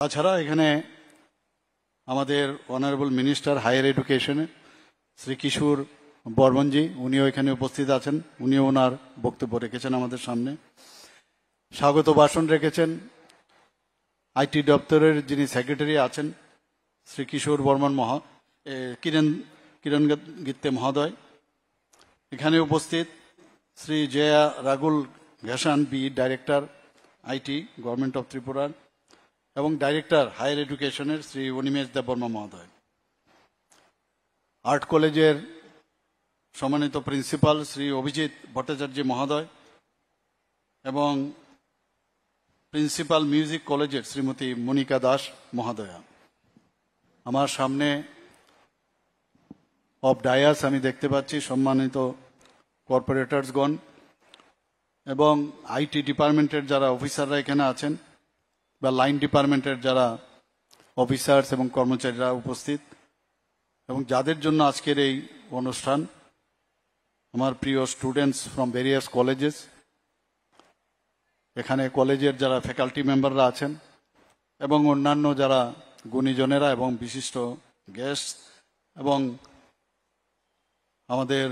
তাছাড়া এখানে আমাদের অনারেবল মিনিস্টার হায়ার এডুকেশনে শ্রী কিশোর বর্মনজি উনিও এখানে উপস্থিত আছেন। উনিও ওনার বক্তব্য রেখেছেন আমাদের সামনে। স্বাগত ভাষণ রেখেছেন আইটি দপ্তরের যিনি সেক্রেটারি আছেন শ্রী কিশোর বর্মন কিরণ গিত্তে মহোদয়। এখানে উপস্থিত Shri Jaya Ragul Ghesan B director IT government of ত্রিপুরার এবং ডাইরেক্টর হায়ার এডুকেশনের শ্রী অনিমেষ দেববর্মা মহোদয়। আর্ট কলেজের সম্মানিত প্রিন্সিপাল শ্রী অভিজিৎ ভট্টাচার্য মহোদয় এবং প্রিন্সিপাল মিউজিক কলেজের শ্রীমতী মনিকা দাস মহোদয়া। আমার সামনে অফ ডায়াস আমি দেখতে পাচ্ছি সম্মানিত কর্পোরেটরসগণ এবং আইটি ডিপার্টমেন্টের যারা অফিসাররা এখানে আছেন বা লাইন ডিপার্টমেন্টের যারা অফিসার্স এবং কর্মচারীরা উপস্থিত এবং যাদের জন্য আজকের এই অনুষ্ঠান, আমার প্রিয় স্টুডেন্টস ফ্রম ভেরিয়াস কলেজেস, এখানে কলেজের যারা ফ্যাকাল্টি মেম্বাররা আছেন এবং অন্যান্য যারা গুণীজনেরা এবং বিশিষ্ট গেস্ট এবং আমাদের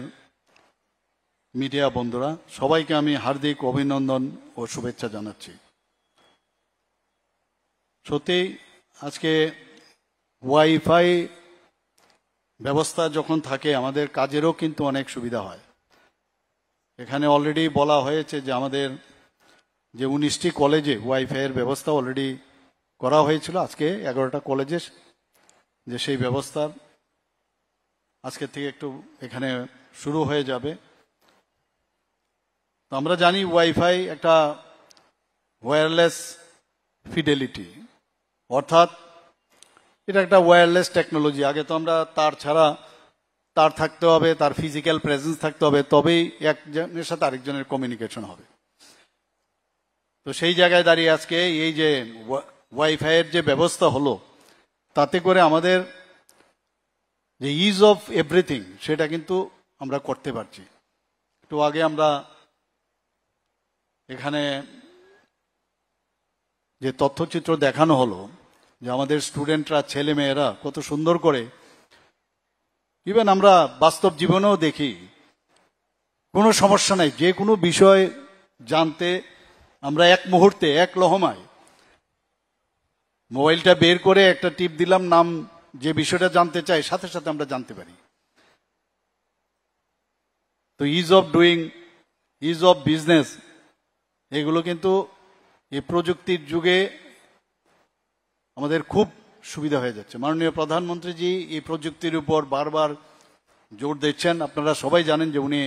মিডিয়া বন্ধুরা, সবাইকে আমি হার্দিক অভিনন্দন ও শুভেচ্ছা জানাচ্ছি। সত্যি আজকে ওয়াইফাই ব্যবস্থা যখন থাকে আমাদের কাজেরও কিন্তু অনেক সুবিধা হয়। এখানে অলরেডি বলা হয়েছে যে আমাদের যে 19টি কলেজে ওয়াইফাইয়ের ব্যবস্থা অলরেডি করা হয়েছিল, আজকে 11টা কলেজে যে সেই ব্যবস্থা আজকে থেকে একটু এখানে শুরু হয়ে যাবে। তো আমরা জানি ওয়াইফাই একটা ওয়্যারলেস ফিডেলিটি, অর্থাৎ এটা একটা ওয়্যারলেস টেকনোলজি। আগে তো আমরা তার ছাড়া তার থাকতে হবে, তার ফিজিক্যাল প্রেজেন্স থাকতে হবে, তবেই একজনের সাথে আরেকজনের কমিউনিকেশন হবে। তো সেই জায়গায় দাঁড়িয়ে আজকে এই যে ওয়াইফাইয়ের যে ব্যবস্থা হলো, তাতে করে আমাদের যে ইজ অফ এভরিথিং সেটা কিন্তু আমরা করতে পারছি। একটু আগে আমরা এখানে যে তথ্যচিত্র দেখানো হলো যে আমাদের স্টুডেন্টরা, ছেলে মেয়েরা কত সুন্দর করে, ইভেন আমরা বাস্তব জীবনেও দেখি কোনো সমস্যা নাই, যে কোনো বিষয় জানতে আমরা এক মুহূর্তে এক লহমায় মোবাইলটা বের করে একটা টিপ দিলাম, নাম যে বিষয়টা জানতে চাই সাথে সাথে আমরা জানতে পারি। তো is of doing, is of business, এগুলো কিন্তু এই প্রযুক্তির যুগে আমাদের খুব সুবিধা হয়ে যাচ্ছে। মাননীয় প্রধানমন্ত্রীজি এই প্রযুক্তির উপর বারবার জোর দিচ্ছেন। আপনারা সবাই জানেন যে উনি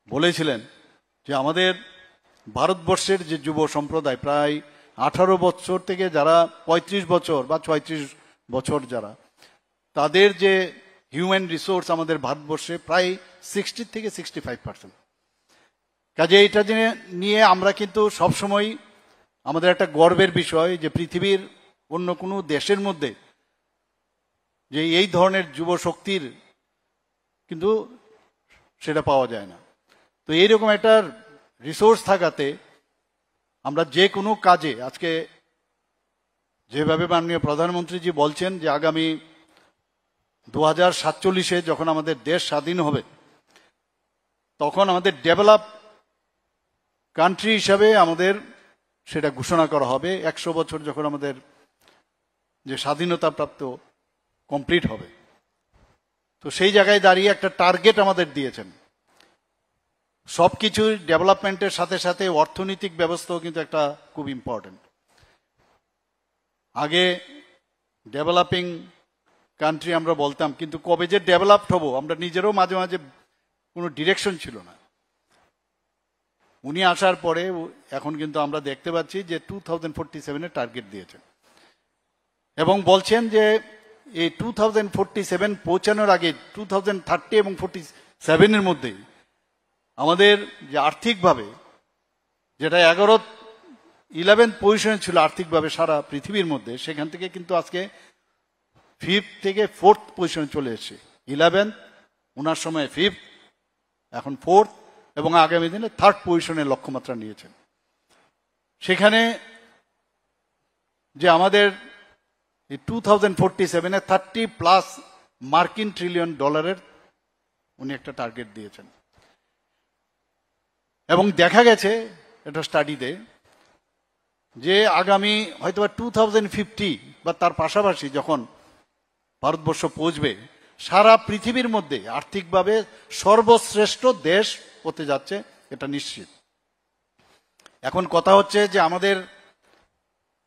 বলেছিলেন যে আমাদের ভারতবর্ষের যে যুব সম্প্রদায় প্রায় 18 বছর থেকে যারা 35 বছর বা 36 বছর যারা, তাদের যে হিউম্যান রিসোর্স আমাদের ভারতবর্ষে প্রায় 60 থেকে 65%। কাজে এটা নিয়ে আমরা কিন্তু সবসময় আমাদের একটা গর্বের বিষয় যে পৃথিবীর অন্য কোনো দেশের মধ্যে যে এই ধরনের যুব শক্তির কিন্তু সেটা পাওয়া যায় না। তো এইরকম একটা রিসোর্স থাকাতে আমরা যে কোনো কাজে, আজকে যেভাবে মাননীয় প্রধানমন্ত্রীজি বলছেন যে আগামী 2047-এ যখন আমাদের দেশ স্বাধীন হবে তখন আমাদের ডেভেলপ কান্ট্রি হিসাবে আমাদের সেটা ঘোষণা করা হবে। 100 বছর যখন আমাদের যে স্বাধীনতা প্রাপ্ত কমপ্লিট হবে, তো সেই জায়গায় দাঁড়িয়ে একটা টার্গেট আমাদের দিয়েছেন। সবকিছু ডেভেলপমেন্টের সাথে সাথে অর্থনৈতিক ব্যবস্থাও কিন্তু একটা খুব ইম্পর্টেন্ট। আগে ডেভেলপিং কান্ট্রি আমরা বলতাম, কিন্তু কবে যে ডেভেলপড হব আমরা নিজেরও মাঝে মাঝে কোনো ডিরেকশন ছিল না। উনি আসার পরে এখন কিন্তু আমরা দেখতে পাচ্ছি যে 2047-এর টার্গেট দিয়েছেন এবং বলছেন যে এই 2047 পৌঁছানোর আগে 2030 এবং 47-এর মধ্যে আমাদের যে আর্থিকভাবে, যেটা 11th পজিশনে ছিল আর্থিকভাবে সারা পৃথিবীর মধ্যে, সেখান থেকে কিন্তু আজকে 5th থেকে 4th পজিশনে চলে এসেছে। 11th, ওনার সময় 5th, এখন 4th এবং আগামী দিনে 3rd পজিশনের লক্ষ্যমাত্রা নিয়েছেন। সেখানে যে আমাদের 2047-এ 30+ মার্কিন ট্রিলিয়ন ডলারের উনি একটা টার্গেট দিয়েছেন। এবং দেখা গেছে এটা স্টাডিতে যে আগামী হয়তো 2050 বা তার পাশাপাশি যখন ভারতবর্ষ পৌঁছবে, সারা পৃথিবীর মধ্যে আর্থিকভাবে সর্বশ্রেষ্ঠ দেশ হতে যাচ্ছে, এটা নিশ্চিত। এখন কথা হচ্ছে যে আমাদের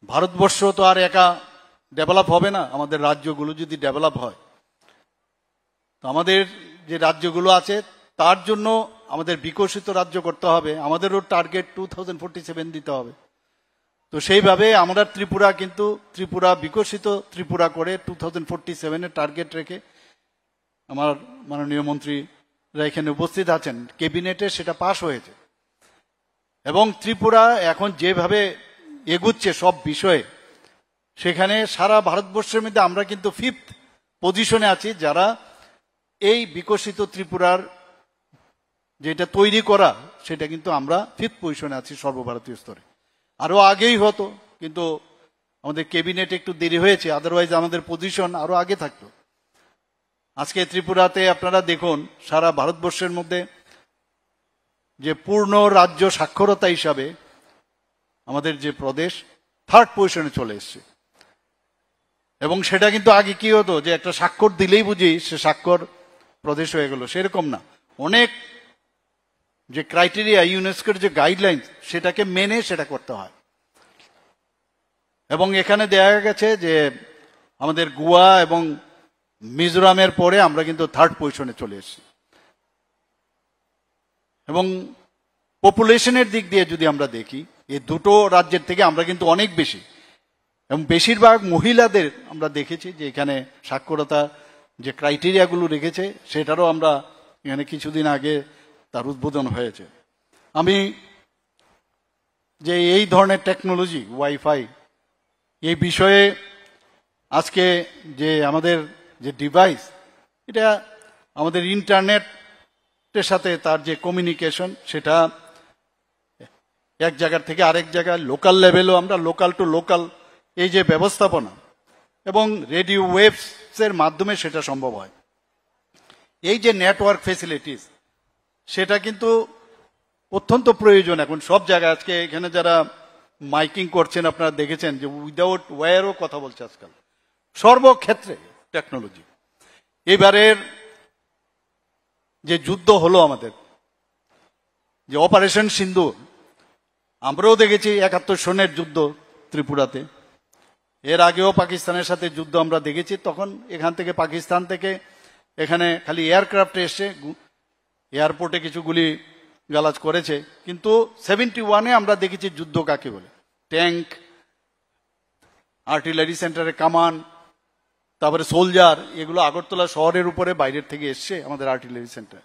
ভারতবর্ষ তো আর একা ডেভেলপ হবে না, আমাদের রাজ্যগুলো যদি ডেভেলপ হয়, তো আমাদের যে রাজ্যগুলো আছে তার জন্য আমাদের বিকশিত রাজ্য করতে হবে, আমাদেরও টার্গেট 2047 দিতে হবে। তো সেইভাবে আমরা ত্রিপুরা বিকশিত ত্রিপুরা করে 2047-এর টার্গেট রেখে আমার মাননীয় মন্ত্রীরা এখানে উপস্থিত আছেন, ক্যাবিনেটে সেটা পাশ হয়েছে। এবং ত্রিপুরা এখন যেভাবে এগুচ্ছে সব বিষয়ে, সেখানে সারা ভারতবর্ষের মধ্যে আমরা কিন্তু 5th পজিশনে আছি, যারা এই বিকশিত ত্রিপুরার যেটা তৈরি করা সেটা কিন্তু আমরা 5th পজিশনে আছি সর্বভারতীয় স্তরে। আরো আগেই হতো, কিন্তু আমাদের ক্যাবিনেট একটু দেরি হয়েছে, আদারওয়াইজ আমাদের পজিশন আরো আগে থাকতো। আজকে ত্রিপুরাতে আপনারা দেখুন, সারা ভারতবর্ষের মধ্যে যে পূর্ণ রাজ্য সাক্ষরতা হিসাবে আমাদের যে প্রদেশ 3rd পজিশনে চলে এসছে। এবং সেটা কিন্তু আগে কি হতো যে একটা স্বাক্ষর দিলেই বুঝি সে স্বাক্ষর প্রদেশ হয়ে গেল, সেরকম না। অনেক যে ক্রাইটেরিয়া, ইউনেস্কোর যে গাইডলাইন, সেটাকে মেনে সেটা করতে হয়। এবং এখানে দেখা গেছে যে আমাদের গোয়া এবং মিজোরামের পরে আমরা কিন্তু 3rd পজিশনে চলে এসেছি। এবং পপুলেশনের দিক দিয়ে যদি আমরা দেখি, এই দুটো রাজ্যের থেকে আমরা কিন্তু অনেক বেশি, এবং বেশিরভাগ মহিলাদের আমরা দেখেছি যে এখানে সাক্ষরতা যে ক্রাইটেরিয়াগুলো রেখেছে সেটারও আমরা এখানে কিছুদিন আগে তার উদ্বোধন হয়েছে। আমি যে এই ধরনের টেকনোলজি ওয়াইফাই এই বিষয়ে আজকে যে আমাদের যে ডিভাইস, এটা আমাদের ইন্টারনেটের সাথে তার যে কমিউনিকেশন, সেটা এক জায়গার থেকে আরেক জায়গায় লোকাল লেভেলও আমরা লোকাল টু লোকাল এই যে ব্যবস্থাপনা এবং রেডিও ওয়েভসের মাধ্যমে সেটা সম্ভব হয়। এই যে নেটওয়ার্ক ফেসিলিটিস, সেটা কিন্তু অত্যন্ত প্রয়োজন এখন সব জায়গায়। আজকে এখানে যারা মাইকিং করছেন আপনারা দেখেছেন যে উইদাউট ওয়্যারও কথা বলছে আজকাল, সর্বক্ষেত্রে টেকনোলজি। এবারের যে যুদ্ধ হলো আমাদের, যে অপারেশন সিন্দুর, আমরাও দেখেছি 71 সনের যুদ্ধ ত্রিপুরাতে। এর আগেও পাকিস্তানের সাথে যুদ্ধ আমরা দেখেছি, তখন এখান থেকে পাকিস্তান থেকে এখানে খালি এয়ারক্রাফটে এসে এয়ারপোর্টে কিছু গুলি গালাজ করেছে, কিন্তু 71-এ আমরা দেখেছি যুদ্ধ কাকে বলে। ট্যাঙ্ক, আর্টিলারি সেন্টারে কামান, তারপরে সোলজার, এগুলো আগরতলা শহরের উপরে বাইরের থেকে এসছে আমাদের আর্টিলারি সেন্টার।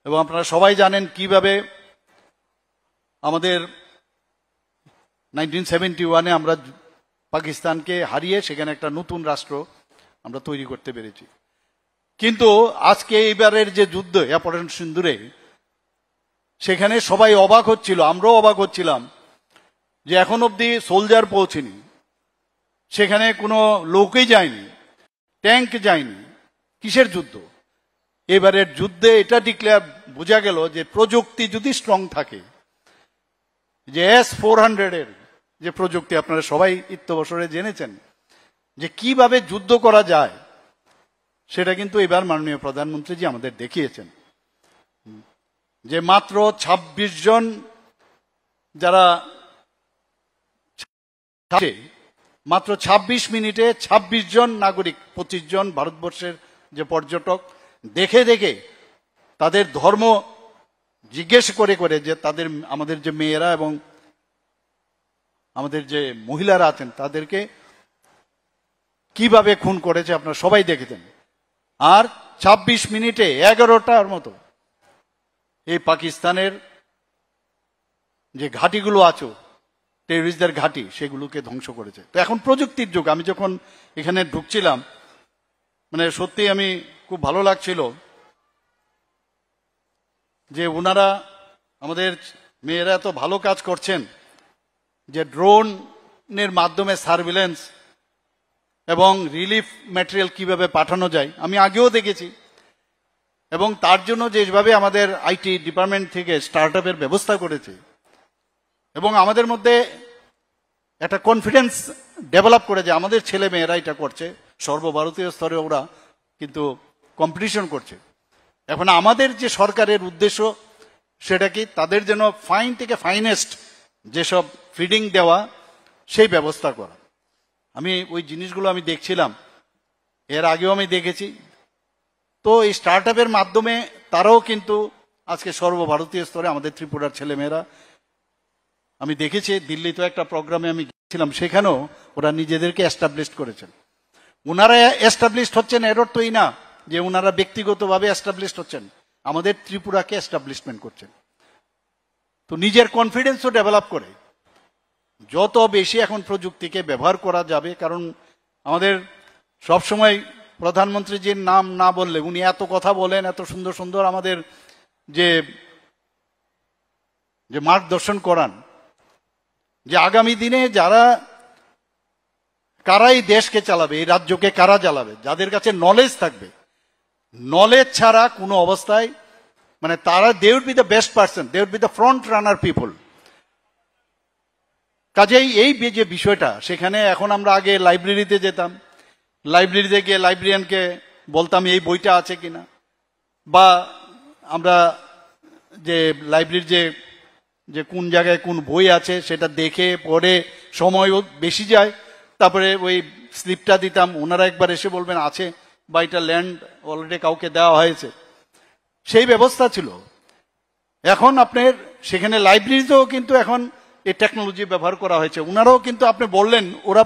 এবং আপনারা সবাই জানেন কিভাবে আমাদের 1971-এ আমরা পাকিস্তানকে হারিয়ে সেখানে একটা নতুন রাষ্ট্র আমরা তৈরি করতে পেরেছি। কিন্তু আজকে এইবারের যে যুদ্ধ অপারেশন সিন্দুরে, সেখানে সবাই অবাক হচ্ছিল, আমরাও অবাক হচ্ছিলাম যে এখন অব্দি সোলজার পৌঁছেনি, সেখানে কোনো লোকই যায়নি, ট্যাঙ্ক যায়নি। কিসের যুদ্ধ? এবারের যুদ্ধে এটা ডিক্লেয়ার বোঝা গেল যে প্রযুক্তি যদি স্ট্রং থাকে, যে S-400-এর যে প্রযুক্তি আপনারা সবাই ইত্যবসরে জেনেছেন যে কিভাবে যুদ্ধ করা যায়, সেটা কিন্তু এবার মাননীয় প্রধানমন্ত্রীজি আমাদের দেখিয়েছেন। যে মাত্র 26 জন যারা মাত্র 26 মিনিটে 26 জন নাগরিক, 25 জন ভারতবর্ষের যে পর্যটক দেখে দেখে তাদের ধর্ম জিজ্ঞেস করে করে যে তাদের আমাদের যে মেয়েরা এবং আমাদের যে মহিলারা আছেন তাদেরকে কিভাবে খুন করেছে আপনারা সবাই দেখেছেন। আর 26 মিনিটে 11টার মতো এই পাকিস্তানের যে ঘাঁটিগুলো আছে, টেররিস্টদের ঘাঁটি, সেগুলোকে ধ্বংস করেছে। তো এখন প্রযুক্তির যুগ। আমি যখন এখানে ঢুকছিলাম, মানে সত্যি আমি খুব ভালো লাগছিল যে ওনারা আমাদের মেয়েরা এত ভালো কাজ করছেন, যে ড্রোন ড্রোনের মাধ্যমে সার্ভিলেন্স এবং রিলিফ ম্যাটেরিয়াল কিভাবে পাঠানো যায় আমি আগেও দেখেছি, এবং তার জন্য যেভাবে আমাদের আইটি ডিপার্টমেন্ট থেকে স্টার্টআপের ব্যবস্থা করেছে এবং আমাদের মধ্যে একটা কনফিডেন্স ডেভেলপ করে যে আমাদের ছেলে মেয়েরা এটা করছে, সর্বভারতীয় স্তরে ওরা কিন্তু কম্পিটিশন করছে। এখন আমাদের যে সরকারের উদ্দেশ্য সেটা কি, তাদের যেন ফাইন থেকে ফাইনেস্ট যেসব ফিডিং দেওয়া সেই ব্যবস্থা করা। আমি ওই জিনিসগুলো আমি দেখছিলাম, এর আগেও আমি দেখেছি। তো এই স্টার্টআপের মাধ্যমে তারাও কিন্তু আজকে সর্বভারতীয় স্তরে আমাদের ত্রিপুরার ছেলেমেয়েরা, আমি দেখেছি দিল্লিতে একটা প্রোগ্রামে আমি গিয়েছিলাম, সেখানেও ওরা নিজেদেরকে এস্টাবলিশ করেছেন। ওনারা এস্টাবলিশ হচ্ছেন এর অর্থই না যে ওনারা ব্যক্তিগতভাবে এস্টাবলিশ হচ্ছেন, আমাদের ত্রিপুরাকে এস্টাবলিশমেন্ট করছেন। তো নিজের কনফিডেন্সও ডেভেলপ করে যত বেশি এখন প্রযুক্তিকে ব্যবহার করা যাবে, কারণ আমাদের সবসময় প্রধানমন্ত্রীজির নাম না বললে, উনি এত কথা বলেন, এত সুন্দর সুন্দর আমাদের যে যে মার্গদর্শন করান, যে আগামী দিনে কারাই দেশকে চালাবে, এই রাজ্যকে কারা চালাবে, যাদের কাছে নলেজ থাকবে। নলেজ ছাড়া কোনো অবস্থায় মানে তারা they would be the best person, they would be the front runner people. কাজেই এই যে বিষয়টা, সেখানে এখন আমরা আগে লাইব্রেরিতে যেতাম, লাইব্রেরিতে গিয়ে লাইব্রেরিয়ানকে বলতাম এই বইটা আছে কিনা, বা আমরা যে লাইব্রেরির যে কোন জায়গায় কোন বই আছে সেটা দেখে পড়ে সময়ও বেশি যায়, তারপরে ওই স্লিপটা দিতাম, ওনারা একবার এসে বলবেন আছে বা এটা ল্যান্ড অলরেডি কাউকে দেওয়া হয়েছে, সেই ব্যবস্থা ছিল। এখন আপনার সেখানে লাইব্রেরিতেও কিন্তু এখন এই টেকনোলজি ব্যবহার করা হয়েছে। ওনারাও কিন্তু আপনি বললেন ওরা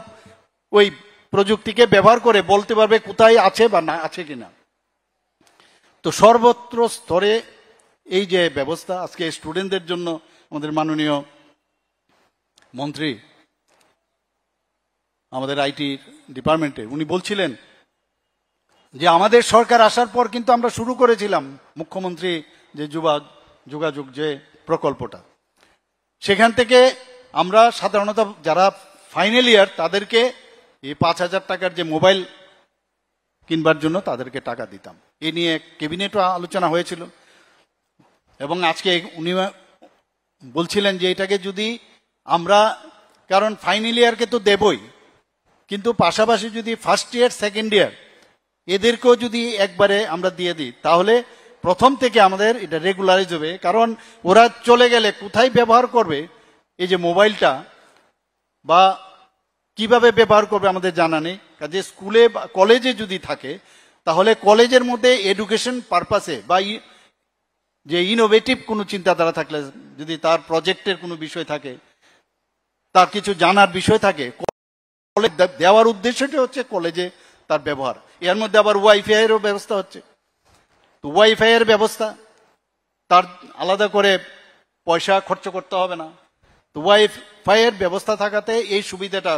ওই প্রযুক্তিকে ব্যবহার করে বলতে পারবে কোথায় আছে বা না আছে কিনা। তো সর্বত্র স্তরে এই যে ব্যবস্থা, আজকে স্টুডেন্টদের জন্য আমাদের মাননীয় মন্ত্রী আমাদের আইটি ডিপার্টমেন্টে উনি বলছিলেন যে আমাদের সরকার আসার পর কিন্তু আমরা শুরু করেছিলাম মুখ্যমন্ত্রী যে যোগাযোগ যে প্রকল্পটা, সেখান থেকে আমরা সাধারণত যারা ফাইনাল ইয়ার তাদেরকে এই 5,000 টাকার যে মোবাইল কিনবার জন্য তাদেরকে টাকা দিতাম। এ নিয়ে ক্যাবিনেটও আলোচনা হয়েছিল, এবং আজকে উনি বলছিলেন যে এটাকে যদি আমরা, কারণ ফাইনাল ইয়ারকে তো দেবই, কিন্তু পাশাপাশি যদি ফার্স্ট ইয়ার সেকেন্ড ইয়ার এদেরকেও যদি একবারে আমরা দিয়ে দিই, তাহলে প্রথম থেকে আমাদের এটা রেগুলারাইজ হবে। কারণ ওরা চলে গেলে কোথায় ব্যবহার করবে এই যে মোবাইলটা, বা কিভাবে ব্যবহার করবে আমাদের জানা নেই। কাজে স্কুলে বা কলেজে যদি থাকে, তাহলে কলেজের মধ্যে এডুকেশন পারপাসে বা যে ইনোভেটিভ কোনো চিন্তাধারা থাকলে, যদি তার প্রজেক্টের কোনো বিষয় থাকে, তার কিছু জানার বিষয় থাকে, দেওয়ার উদ্দেশ্যটা হচ্ছে কলেজে তার ব্যবহার। এর মধ্যে আবার ওয়াইফাই এরও ব্যবস্থা হচ্ছে। তো ওয়াইফাই এর ব্যবস্থা, তার আলাদা করে পয়সা খরচ করতে হবে না। তো ওয়াইফাই এর ব্যবস্থা থাকাতে এই সুবিধাটা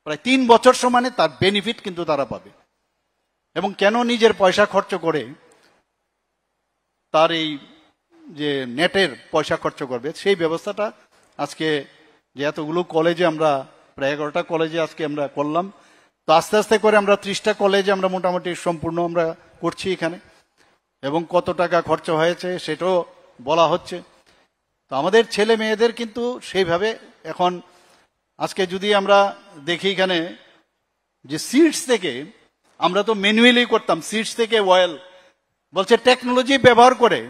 প্রায় 3 বছর সমানে তার বেনিফিট কিন্তু তারা পাবে। এবং কেন নিজের পয়সা খরচ করে তার এই যে নেটের পয়সা খরচ করবে, সেই ব্যবস্থাটা আজকে যে এতগুলো কলেজে আমরা প্রায় 11টা কলেজে আজকে আমরা করলাম। তো আস্তে আস্তে করে আমরা 30টা কলেজে আমরা মোটামুটি সম্পূর্ণ আমরা করছি এখানে, এবং কত টাকা খরচ হয়েছে সেটাও বলা হচ্ছে। তো আমাদের ছেলে মেয়েদের কিন্তু সেইভাবে এখন আজকে যদি আমরা দেখি এখানে যে সিডস থেকে, আমরা তো ম্যানুয়ালি করতাম, সিডস থেকে অয়েল বলছে টেকনোলজি ব্যবহার করে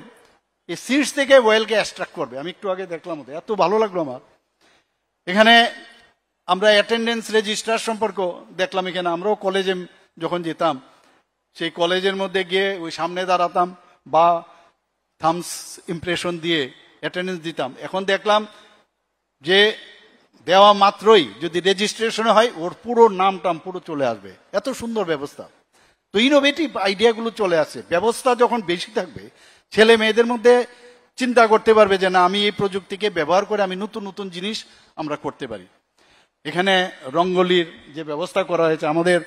এই সিডস থেকে অয়েলকে এক্সট্রাক্ট করবে। আমি একটু আগে দেখলাম, ওদের এত ভালো লাগলো আমার। এখানে আমরা অ্যাটেন্ডেন্স রেজিস্টার সম্পর্ক দেখলাম, এখানে আমরাও কলেজে যখন যেতাম সেই কলেজের মধ্যে গিয়ে ওই সামনে দাঁড়াতাম বা থামস ইমপ্রেশন দিয়ে অ্যাটেন্ডেন্স দিতাম। এখন দেখলাম যে দেওয়া মাত্রই যদি রেজিস্ট্রেশন হয় ওর পুরো নাম টাম পুরো চলে আসবে। এত সুন্দর ব্যবস্থা। তো ইনোভেটিভ আইডিয়াগুলো চলে আসে। ব্যবস্থা যখন বেশি থাকবে, ছেলে মেয়েদের মধ্যে চিন্তা করতে পারবে যে না, আমি এই প্রযুক্তিকে ব্যবহার করে আমি নতুন নতুন জিনিস আমরা করতে পারি। এখানে রঙ্গোলির যে ব্যবস্থা করা হয়েছে, আমাদের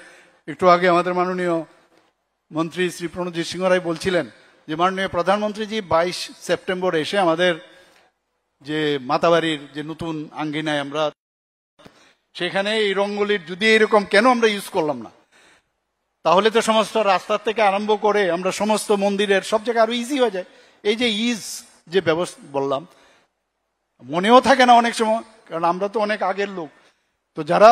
একটু আগে আমাদের মাননীয় মন্ত্রী শ্রী প্রণজিৎ সিংহ রায় বলছিলেন যে মাননীয় প্রধানমন্ত্রীজি 22 সেপ্টেম্বর এসে আমাদের যে মাতাবাড়ির যে নতুন আঙ্গিনায় আমরা সেখানে এই রঙ্গোলির যদি এরকম কেন আমরা ইউজ করলাম না, তাহলে তো সমস্ত রাস্তার থেকে আরম্ভ করে আমরা সমস্ত মন্দিরের সব জায়গায় আরো ইজি হয়ে যায়। এই যে যে ব্যবস্থা বললাম, মনেও থাকে না অনেক সময়, কারণ আমরা তো অনেক আগের লোক। তো যারা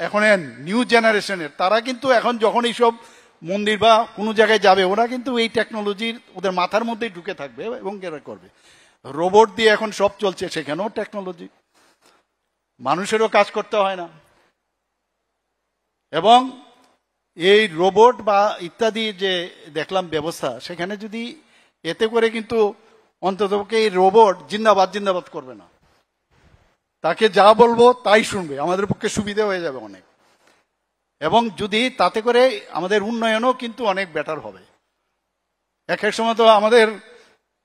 এখন নিউ জেনারেশনের, তারা কিন্তু এখন যখন এইসব মন্দির বা কোনো জায়গায় যাবে, ওরা কিন্তু এই টেকনোলজির ওদের মাথার মধ্যেই ঢুকে থাকবে এবং এরা করবে। রোবট দিয়ে এখন সব চলছে, সেখানেও টেকনোলজি, মানুষেরও কাজ করতে হয় না। এবং এই রোবট বা ইত্যাদি যে দেখলাম ব্যবস্থা, সেখানে যদি এতে করে কিন্তু অন্ততপক্ষে এই রোবট জিন্দাবাদ জিন্দাবাদ করবে না, তাকে যা বলবো তাই শুনবে, আমাদের পক্ষে সুবিধা হয়ে যাবে অনেক। এবং যদি তাতে করে আমাদের উন্নয়নও কিন্তু অনেক বেটার হবে। এক এক সময় তো আমাদের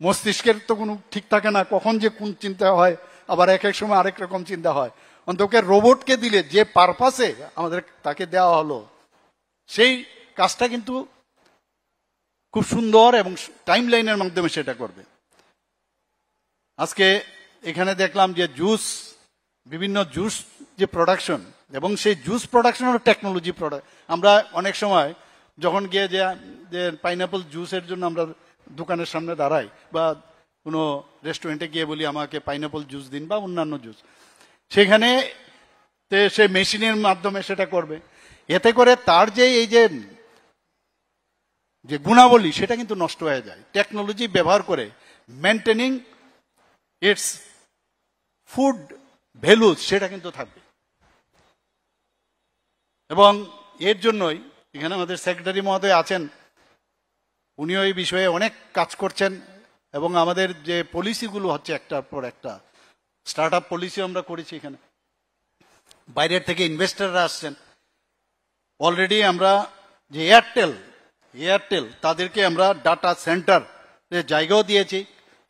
মস্তিষ্কের তো কোনো ঠিক থাকে না, কখন যে কোন চিন্তা হয়, আবার এক এক সময় আরেক রকম চিন্তা হয়। অন্তত রোবটকে দিলে যে পারপাসে আমাদের তাকে দেওয়া হলো, সেই কাজটা কিন্তু খুব সুন্দর এবং টাইম লাইনের মাধ্যমে সেটা করবে। আজকে এখানে দেখলাম যে বিভিন্ন জুস যে প্রোডাকশন, এবং সেই জুস প্রোডাকশনের টেকনোলজি প্রোডাক্ট। আমরা অনেক সময় যখন গিয়ে যে পাইনাপল জুসের জন্য আমরা দোকানের সামনে দাঁড়াই বা কোনো রেস্টুরেন্টে গিয়ে বলি আমাকে পাইনাপল জুস দিন বা অন্যান্য জুস, সেখানে সে মেশিনের মাধ্যমে সেটা করবে। এতে করে তার যে এই যে গুণাবলী, সেটা কিন্তু নষ্ট হয়ে যায়। টেকনোলজি ব্যবহার করে মেনটেনিং ইটস ফুড ভ্যালুজ, সেটা কিন্তু থাকবে। এবং এর জন্যই এখানে আমাদের সেক্রেটারি মহোদয় আছেন, উনিও এই বিষয়ে অনেক কাজ করছেন। এবং আমাদের যে পলিসিগুলো হচ্ছে একটার পর একটা, স্টার্ট আপ পলিসি আমরা করেছি, এখানে বাইরের থেকে ইনভেস্টররা আসছেন। অলরেডি আমরা যে এয়ারটেল তাদেরকে আমরা ডাটা সেন্টার জায়গাও দিয়েছি।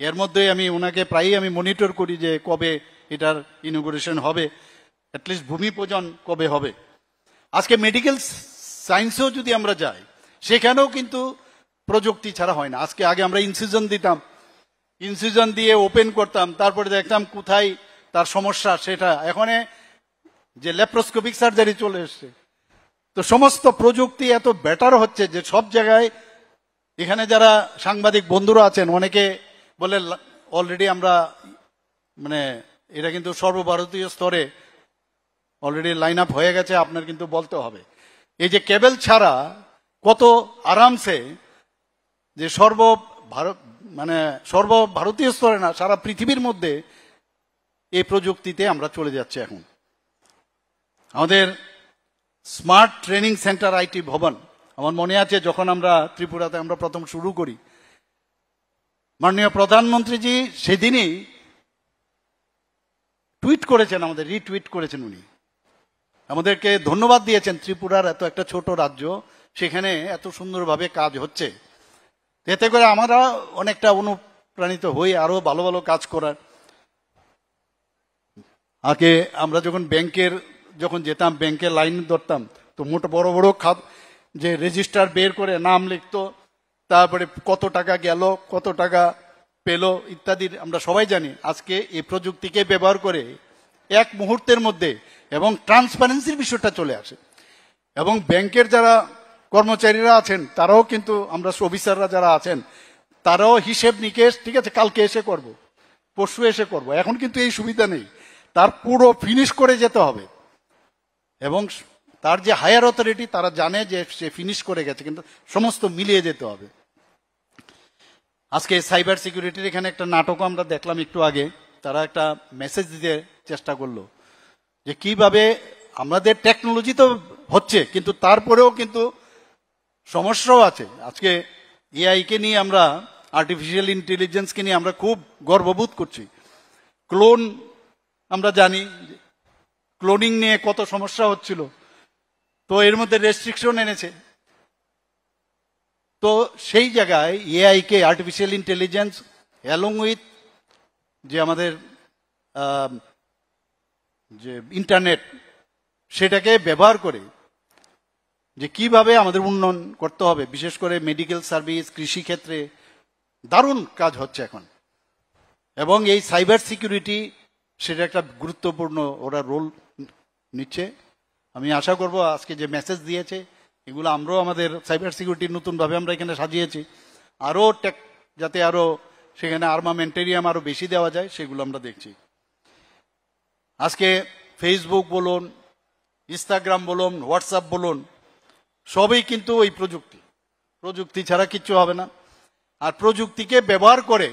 এর মধ্যে আমি ওনাকে প্রায়ই আমি মনিটর করি যে কবে এটার ইনগুরেশন হবে, অ্যাটলিস্ট ভূমি পূজন কবে হবে। আজকে মেডিকেল সায়েন্সেও যদি আমরা যাই, সেখানেও কিন্তু প্রযুক্তি ছাড়া হয় না। আগে আমরা ইনসিজন দিতাম, ইনসিজন দিয়ে ওপেন করতাম, তারপরে দেখতাম কোথায় তার সমস্যা, সেটা এখন যে ল্যাপ্রোস্কোপিক সার্জারি চলে এসছে। তো সমস্ত প্রযুক্তি এত বেটার হচ্ছে যে সব জায়গায়, এখানে যারা সাংবাদিক বন্ধুরা আছেন, অনেকে বলে অলরেডি আমরা এটা কিন্তু সর্বভারতীয় স্তরে অলরেডি লাইন আপ হয়ে গেছে, আপনার কিন্তু বলতে হবে। এই যে কেবল ছাড়া কত আরামসে যে সর্বভারতীয় স্তরে না, সারা পৃথিবীর মধ্যে এই প্রযুক্তিতে আমরা চলে যাচ্ছি। এখন আমাদের স্মার্ট ট্রেনিং সেন্টার আইটি ভবন, আমার মনে আছে যখন আমরা ত্রিপুরাতে আমরা প্রথম শুরু করি, মাননীয় প্রধানমন্ত্রীজি সেদিনই টুইট করেছেন, আমাদের রিটুইট করেছেন, উনি আমাদেরকে ধন্যবাদ দিয়েছেন। ত্রিপুরার এত একটা ছোট রাজ্য, সেখানে এত সুন্দরভাবে কাজ হচ্ছে। এতে করে আমরা অনেকটা অনুপ্রাণিত হই আরো ভালো ভালো কাজ করার। আগে আমরা যখন যেতাম ব্যাংকের লাইন ধরতাম, তো মোটা বড় বড় যে রেজিস্টার বের করে নাম লিখতো, তারপরে কত টাকা গেল, কত টাকা পেল ইত্যাদি আমরা সবাই জানি। আজকে এই প্রযুক্তিকে ব্যবহার করে এক মুহূর্তের মধ্যে এবং ট্রান্সপারেন্সির বিষয়টা চলে আসে। এবং ব্যাংকের যারা কর্মচারীরা আছেন, তারাও কিন্তু আমরা অফিসাররা যারা আছেন, তারাও হিসেব নিকেশ, ঠিক আছে কালকে এসে করব, পরশু এসে করব। এখন কিন্তু এই সুবিধা নেই, তার পুরো ফিনিশ করে যেতে হবে। এবং তার যে হায়ার অথরিটি, তারা জানে যে সে ফিনিশ করে গেছে, কিন্তু সমস্ত মিলিয়ে যেতে হবে। আজকে সাইবার সিকিউরিটির এখানে একটা নাটক আমরা দেখলাম একটু আগে, তারা একটা মেসেজ দিতে চেষ্টা করলো যে কিভাবে আমাদের টেকনোলজি তো হচ্ছে, কিন্তু তারপরেও কিন্তু সমস্যাও আছে। আজকে এআইকে নিয়ে আমরা, আর্টিফিশিয়াল ইন্টেলিজেন্সকে নিয়ে আমরা খুব গর্ববোধ করছি। ক্লোন আমরা জানি, ক্লোনিং নিয়ে কত সমস্যা হচ্ছিল, তো এর মধ্যে রেস্ট্রিকশন এনেছে। তো সেই জায়গায় এআইকে, আর্টিফিশিয়াল ইন্টেলিজেন্স অ্যালং উইথ যে আমাদের যে ইন্টারনেট, সেটাকে ব্যবহার করে যে কিভাবে আমাদের উন্নয়ন করতে হবে, বিশেষ করে মেডিকেল সার্ভিস, কৃষি ক্ষেত্রে দারুণ কাজ হচ্ছে এখন। এবং এই সাইবার সিকিউরিটি, সেটা একটা গুরুত্বপূর্ণ ওরা রোল নিচ্ছে। আমি আশা করব আজকে যে মেসেজ দিয়েছে এগুলো আমরাও আমাদের সাইবার সিকিউরিটি নতুনভাবে আমরা এখানে সাজিয়েছি, আরও টেক যাতে আরও সেখানে আর্মামেন্টেরিয়াম আরও বেশি দেওয়া যায় সেগুলো আমরা দেখছি। আজকে ফেসবুক বলুন, ইনস্টাগ্রাম বলুন, হোয়াটসঅ্যাপ বলুন, সবই কিন্তু ওই প্রযুক্তি ছাড়া কিচ্ছু হবে না। আর প্রযুক্তিকে ব্যবহার করে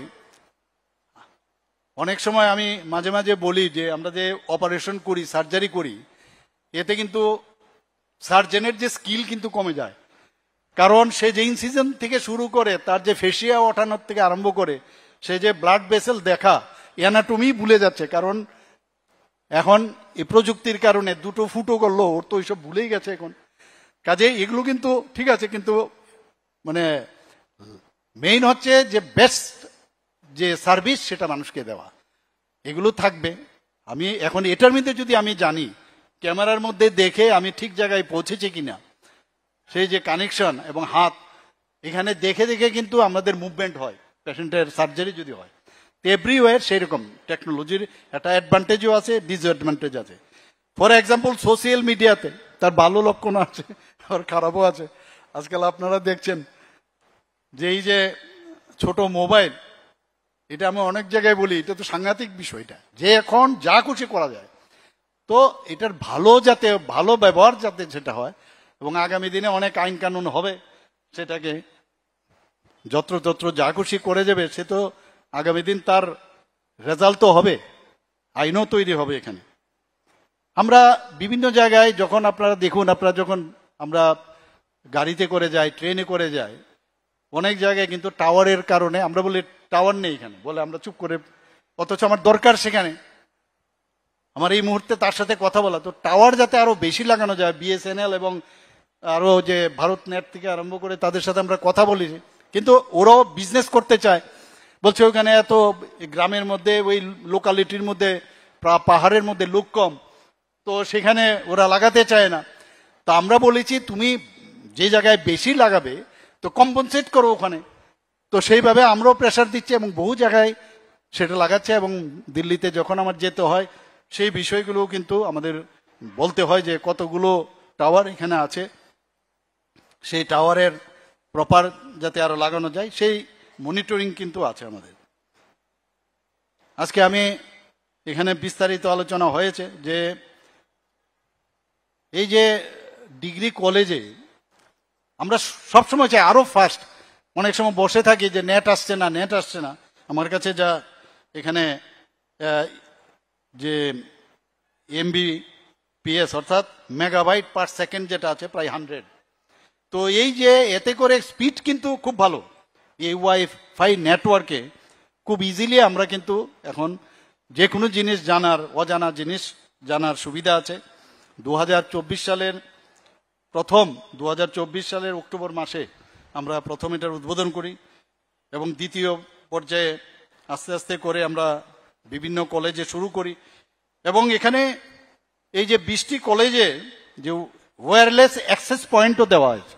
অনেক সময় আমি মাঝে মাঝে বলি যে আমরা যে অপারেশন করি, সার্জারি করি, এতে কিন্তু সার্জনের যে স্কিল কিন্তু কমে যায়। কারণ সে যে ইনসিজন থেকে শুরু করে তার যে ফেসিয়া ওঠানোর থেকে আরম্ভ করে সে যে ব্লাড ভেসেল দেখা, অ্যানাটমি ভুলে যাচ্ছে। কারণ এখন এই প্রযুক্তির কারণে দুটো ফুটো করলো, ওর তো ওইসব ভুলেই গেছে এখন। কাজে এগুলো কিন্তু ঠিক আছে, কিন্তু মানে মেইন হচ্ছে যে বেস্ট যে সার্ভিস সেটা মানুষকে দেওয়া, এগুলো থাকবে। আমি এখন এটার মধ্যে যদি আমি জানি ক্যামেরার মধ্যে দেখে আমি ঠিক জায়গায় পৌঁছেছি কিনা, সেই যে কানেকশন এবং হাত এখানে দেখে দেখে কিন্তু আমাদের মুভমেন্ট হয়, পেশেন্টের সার্জারি যদি হয়। তো এভরিওয়ার সেই রকম টেকনোলজির একটা অ্যাডভান্টেজও আছে, ডিসঅ্যাডভান্টেজ আছে। ফর এক্সাম্পল সোশ্যাল মিডিয়াতে তার ভালো লক্ষণ আছে আর খারাপও আছে। আজকাল আপনারা দেখছেন যে এই যে ছোট মোবাইল, এটা আমি অনেক জায়গায় বলি এটা তো সাংঘাতিক বিষয়টা, যে এখন যা খুশি করা যায়। তো এটার ভালো ব্যবহার যাতে সেটা হয়, এবং আগামী দিনে অনেক আইন কানুন হবে, সেটাকে যত্রতত্র যা খুশি করে যাবে সে তো আগামী দিন তার রেজাল্ট তো হবে, আইনও তৈরি হবে এখানে। আমরা বিভিন্ন জায়গায় যখন আপনারা দেখুন, যখন আমরা গাড়িতে করে যাই, ট্রেনে করে যাই, অনেক জায়গায় কিন্তু টাওয়ারের কারণে আমরা বলি টাওয়ার নেই এখানে, বলে আমরা চুপ করে, অথচ আমার দরকার সেখানে, আমার এই মুহূর্তে তার সাথে কথা বলা। তো টাওয়ার যাতে আরো বেশি লাগানো যায়, বিএসএনএল এবং আরো যে ভারত নেট থেকে আরম্ভ করে তাদের সাথে আমরা কথা বলি, কিন্তু ওরাও বিজনেস করতে চায়, বলছে ওখানে এত গ্রামের মধ্যে ওই লোকালিটির মধ্যে পাহাড়ের মধ্যে লোক কম, তো সেখানে ওরা লাগাতে চায় না। তো আমরা বলেছি তুমি যে জায়গায় বেশি লাগাবে তো কম্পনসেট করো ওখানে। তো সেইভাবে আমরাও প্রেশার দিচ্ছি এবং বহু জায়গায় সেটা লাগাচ্ছে। এবং দিল্লিতে যখন আমার যেতে হয় সেই বিষয়গুলো কিন্তু আমাদের বলতে হয় যে কতগুলো টাওয়ার এখানে আছে, সেই টাওয়ারের প্রপার যাতে আরো লাগানো যায় সেই মনিটরিং কিন্তু আছে আমাদের। আজকে আমি এখানে বিস্তারিত আলোচনা হয়েছে যে এই যে ডিগ্রি কলেজে আমরা সবসময় চাই আরো ফাস্ট, অনেক সময় বসে থাকি যে নেট আসছে না। আমার কাছে যা এখানে যে এমবিপিএস অর্থাৎ মেগাবাইট পার সেকেন্ড যেটা আছে প্রায় 100। তো এই যে এতে করে স্পিড কিন্তু খুব ভালো, এই ওয়াইফাই নেটওয়ার্কে খুব ইজিলি আমরা কিন্তু এখন যে কোনো জিনিস অজানা জিনিস জানার সুবিধা আছে। 2024 সালের অক্টোবর মাসে আমরা প্রথম এটার উদ্বোধন করি এবং দ্বিতীয় পর্যায়ে আস্তে আস্তে করে আমরা বিভিন্ন কলেজে শুরু করি। এবং এখানে এই যে 20টি কলেজে যে ওয়্যারলেস অ্যাক্সেস পয়েন্টও দেওয়া হয়েছে,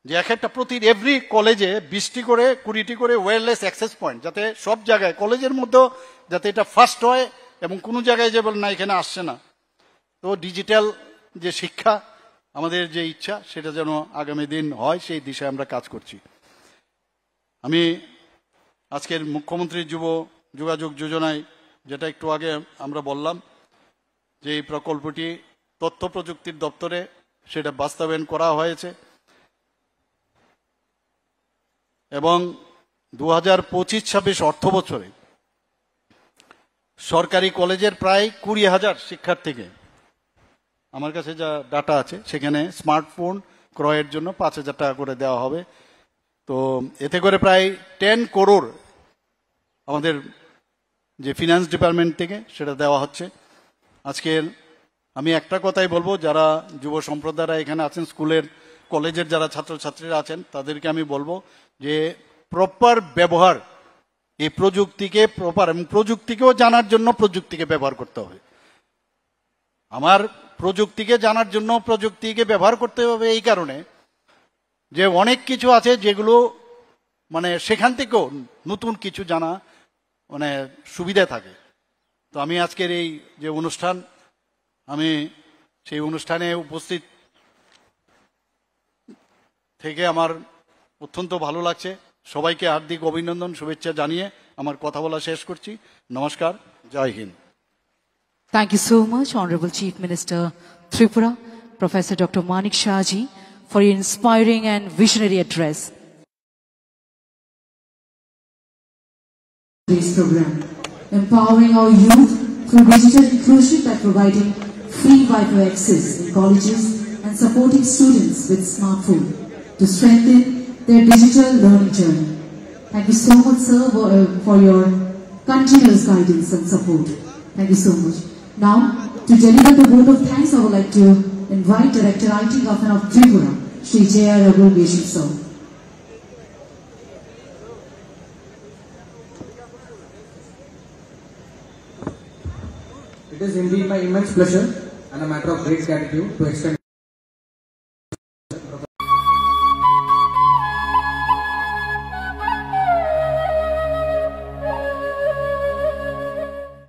যে একটা এভরি কলেজে 20টি করে 20টি করে ওয়্যারলেস অ্যাক্সেস পয়েন্ট, যাতে সব জায়গায় কলেজের মধ্যেও যাতে এটা ফার্স্ট হয় এবং কোনো জায়গায় যে বলে না এখানে আসছে না। তো ডিজিটাল যে শিক্ষা আমাদের যে ইচ্ছা সেটা যেন আগামী দিন হয়, সেই দিশায় আমরা কাজ করছি। আমি আজকের মুখ্যমন্ত্রীর যুব যোগাযোগ যোজনায় যেটা একটু আগে আমরা বললাম যে এই প্রকল্পটি তথ্য প্রযুক্তির দপ্তরে সেটা বাস্তবায়ন করা হয়েছে এবং 2025-26 অর্থ বছরে সরকারি কলেজের প্রায় 20,000 শিক্ষার্থীকে, আমার কাছে যা ডাটা আছে সেখানে স্মার্টফোন ক্রয়ের জন্য 5,000 টাকা করে দেওয়া হবে। তো এতে করে প্রায় 10 করোড় আমাদের যে ফিনান্স ডিপার্টমেন্ট থেকে সেটা দেওয়া হচ্ছে। আজকের আমি একটা কথাই বলবো, যারা যুব সম্প্রদায়রা এখানে আছেন, স্কুলের কলেজের যারা ছাত্রছাত্রীরা আছেন তাদেরকে আমি বলবো যে প্রপার ব্যবহার, এই প্রযুক্তিকে প্রপার এবং প্রযুক্তিকেও জানার জন্য প্রযুক্তিকে ব্যবহার করতে হবে। আমার প্রযুক্তিকে জানার জন্য প্রযুক্তিকে ব্যবহার করতে হবে এই কারণে যে অনেক কিছু আছে যেগুলো মানে সেখান থেকেও নতুন কিছু জানা মানে সুবিধা থাকে। তো আমি আজকের এই যে অনুষ্ঠান আমি সেই অনুষ্ঠানে উপস্থিত থেকে আমার অত্যন্ত ভালো লাগছে। সবাইকে হার্দিক অভিনন্দন শুভেচ্ছা জানিয়ে আমার কথা বলা শেষ করছি। নমস্কার, জয় Hind. Thank you so much, Honorable Chief Minister Tripura, Professor Dr. Manik Shahji, for your inspiring and visionary address. This program, empowering our youth through digital inclusion by providing free Wi-Fi access in colleges and supporting students with smartphone to strengthen their digital learning journey. Thank you so much, sir, for your continuous guidance and support. Thank you so much. Now, to deliver the vote of thanks, I would like to invite Director IT Governor of Tripura, Shri J.R. Raghu Beshik, sir. It is indeed my immense pleasure and a matter of great gratitude to extend